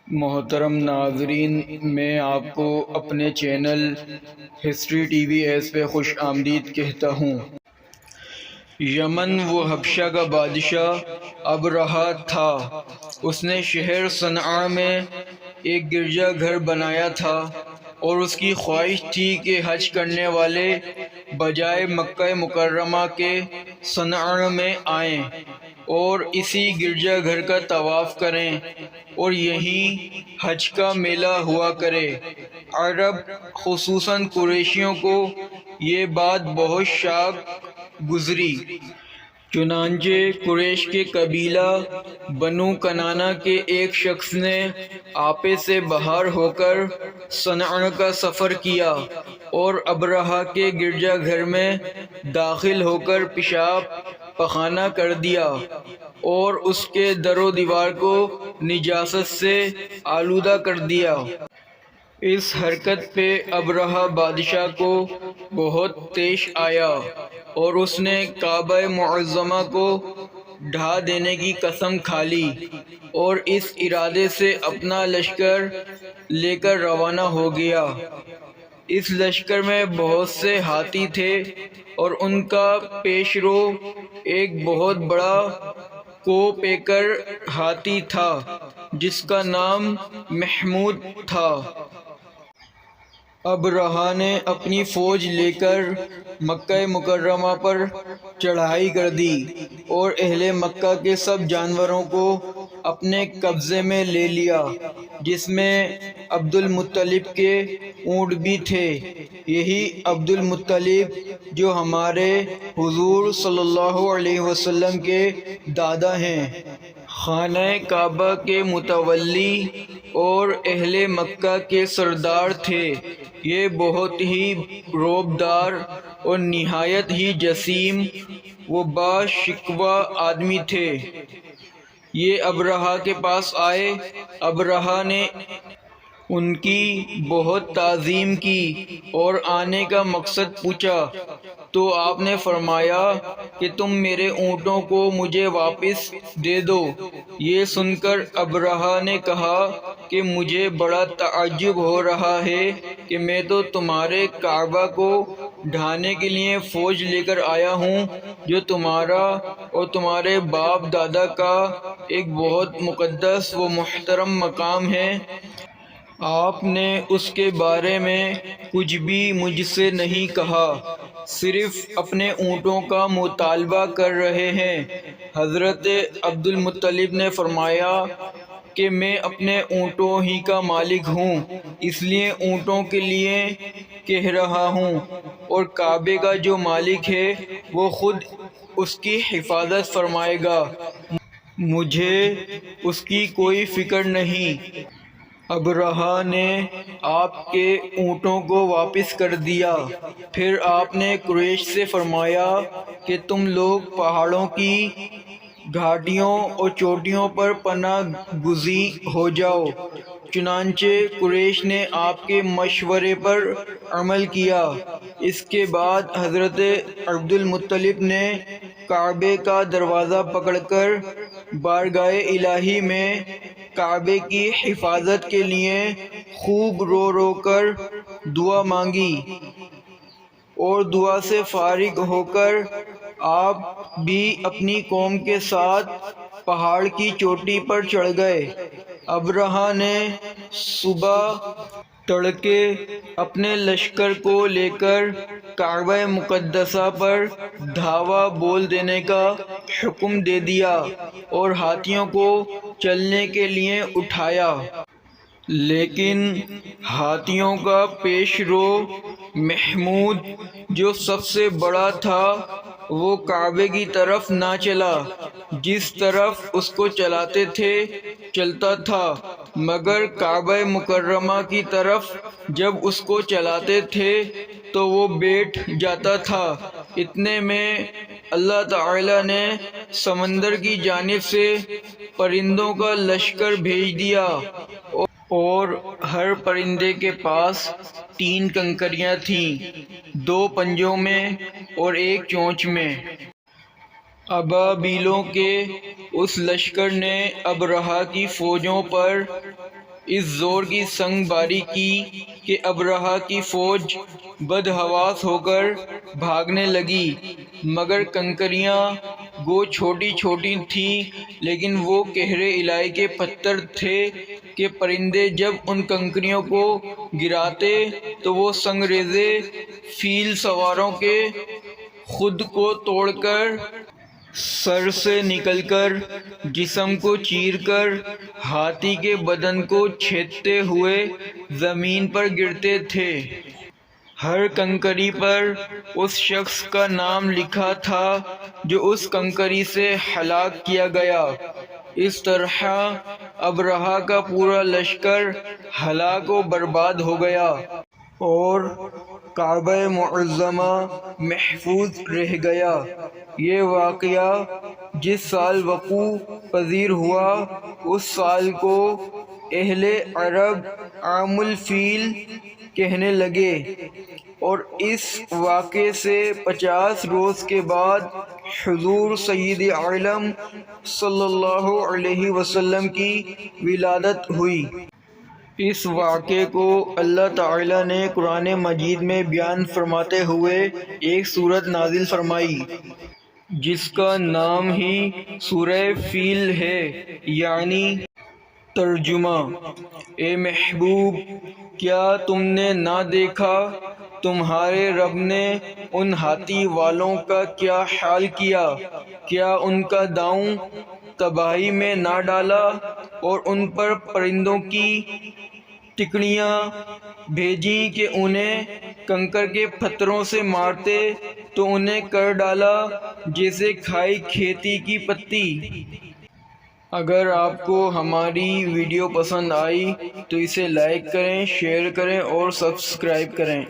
محترم ناظرین، میں آپ کو اپنے channel history T V S پہ خوش آمدید کہتا ہوں۔ یمن و حبشہ کا بادشاہ ابرہہ تھا۔ اس نے شہر صنعا میں ایک گرجا گھر بنایا تھا اور اس کی خواہش تھی کہ حج کرنے والے بجائے مکہ مکرمہ کے صنعا میں آئیں اور اسی گرجا گھر کا طواف کریں اور یہیں حج کا میلہ ہوا کرے۔ عرب خصوصاً قریشیوں کو یہ بات بہت شاق گزری۔ چنانچہ قریش کے قبیلہ بنو کنانہ کے ایک شخص نے آپے سے باہر ہو کر صنعا کا سفر کیا اور ابرہہ کے گرجا گھر میں داخل ہو کر پیشاب پخانہ کر دیا اور اس کے در و دیوار کو نجاست سے آلودہ کر دیا۔ اس حرکت پہ ابرہہ بادشاہ کو بہت طیش آیا اور اس نے کعبہ معظمہ کو ڈھا دینے کی قسم کھا لی اور اس ارادے سے اپنا لشکر لے کر روانہ ہو گیا۔ اس لشکر میں بہت سے ہاتھی تھے اور ان کا پیش رو ایک بہت بڑا کوپیکر ہاتھی تھا جس کا نام محمود تھا۔ ابرہہ نے اپنی فوج لے کر مکہ مکرمہ پر چڑھائی کر دی اور اہل مکہ کے سب جانوروں کو اپنے قبضے میں لے لیا، جس میں عبد المطلب کے اونٹ بھی تھے۔ یہی عبد المطلب جو ہمارے حضور صلی اللہ علیہ وسلم کے دادا ہیں، خانہ کعبہ کے متولی اور اہل مکہ کے سردار تھے۔ یہ بہت ہی رعبدار اور نہایت ہی جسیم و باشکوہ آدمی تھے۔ یہ ابرہہ کے پاس آئے۔ ابرہہ نے ان کی بہت تعظیم کی اور آنے کا مقصد پوچھا تو آپ نے فرمایا کہ تم میرے اونٹوں کو مجھے واپس دے دو۔ یہ سن کر ابرہہ نے کہا کہ مجھے بڑا تعجب ہو رہا ہے کہ میں تو تمہارے کعبہ کو ڈھانے کے لیے فوج لے کر آیا ہوں جو تمہارا اور تمہارے باپ دادا کا ایک بہت مقدس و محترم مقام ہے، آپ نے اس کے بارے میں کچھ بھی مجھ سے نہیں کہا، صرف اپنے اونٹوں کا مطالبہ کر رہے ہیں۔ حضرت عبد المطلب نے فرمایا کہ میں اپنے اونٹوں ہی کا مالک ہوں، اس لیے اونٹوں کے لیے کہہ رہا ہوں، اور کعبے کا جو مالک ہے وہ خود اس کی حفاظت فرمائے گا، مجھے اس کی کوئی فکر نہیں۔ ابرہہ نے آپ کے اونٹوں کو واپس کر دیا۔ پھر آپ نے قریش سے فرمایا کہ تم لوگ پہاڑوں کی گھاٹیوں اور چوٹیوں پر پناہ گزین ہو جاؤ۔ چنانچہ قریش نے آپ کے مشورے پر عمل کیا۔ اس کے بعد حضرت عبد المطلب نے کعبے کا دروازہ پکڑ کر بارگاہ الہی میں کعبے کی حفاظت کے لیے خوب رو رو کر دعا مانگی، اور دعا سے فارغ ہو کر آپ بھی اپنی قوم کے ساتھ پہاڑ کی چوٹی پر چڑھ گئے۔ ابرہہ نے صبح تڑکے اپنے لشکر کو لے کر کعبہ مقدسہ پر دھاوا بول دینے کا حکم دے دیا اور ہاتھیوں کو چلنے کے لیے اٹھایا، لیکن ہاتھیوں کا پیش رو محمود جو سب سے بڑا تھا وہ کعبے کی طرف نہ چلا، جس طرف اس کو چلاتے تھے چلتا تھا، مگر کعبہ مکرمہ کی طرف جب اس کو چلاتے تھے تو وہ بیٹھ جاتا تھا۔ اتنے میں اللہ تعالی نے سمندر کی جانب سے پرندوں کا لشکر بھیج دیا اور ہر پرندے کے پاس 3 کنکریاں تھیں، 2 پنجوں میں اور 1 چونچ میں۔ ابابیلوں کے اس لشکر نے ابرہہ کی فوجوں پر اس زور کی سنگ باری کی کہ ابرہہ کی فوج بدحواس ہو کر بھاگنے لگی، مگر کنکریاں گو چھوٹی چھوٹی تھیں، لیکن وہ قہر الہی کے پتھر تھے کہ پرندے جب ان کنکریوں کو گراتے تو وہ سنگریزے فیل سواروں کے خود کو توڑ کر، سر سے نکل کر، جسم کو چیر کر، ہاتھی کے بدن کو چھیدتے ہوئے زمین پر گرتے تھے۔ ہر کنکری پر اس شخص کا نام لکھا تھا جو اس کنکری سے ہلاک کیا گیا۔ اس طرح ابرہہ کا پورا لشکر ہلاک و برباد ہو گیا اور کعبہ معظمہ محفوظ رہ گیا۔ یہ واقعہ جس سال وقوع پذیر ہوا، اس سال کو اہل عرب عام الفیل کہنے لگے، اور اس واقعے سے 50 روز کے بعد حضور سید عالم صلی اللہ علیہ وسلم کی ولادت ہوئی۔ اس واقعے کو اللہ تعالیٰ نے قرآن مجید میں بیان فرماتے ہوئے ایک سورت نازل فرمائی جس کا نام ہی سورہ فیل ہے، یعنی ترجمہ: اے محبوب، کیا تم نے نہ دیکھا تمہارے رب نے ان ہاتھی والوں کا کیا حال کیا؟ کیا ان کا داؤں تباہی میں نہ ڈالا اور ان پر پرندوں کی ٹکڑیاں بھیجیں کہ انہیں کنکر کے پتھروں سے مارتے تو انہیں کر ڈالا جیسے کھائی کھیتی کی پتی۔ اگر آپ کو ہماری ویڈیو پسند آئی تو اسے لائک کریں، شیئر کریں اور سبسکرائب کریں۔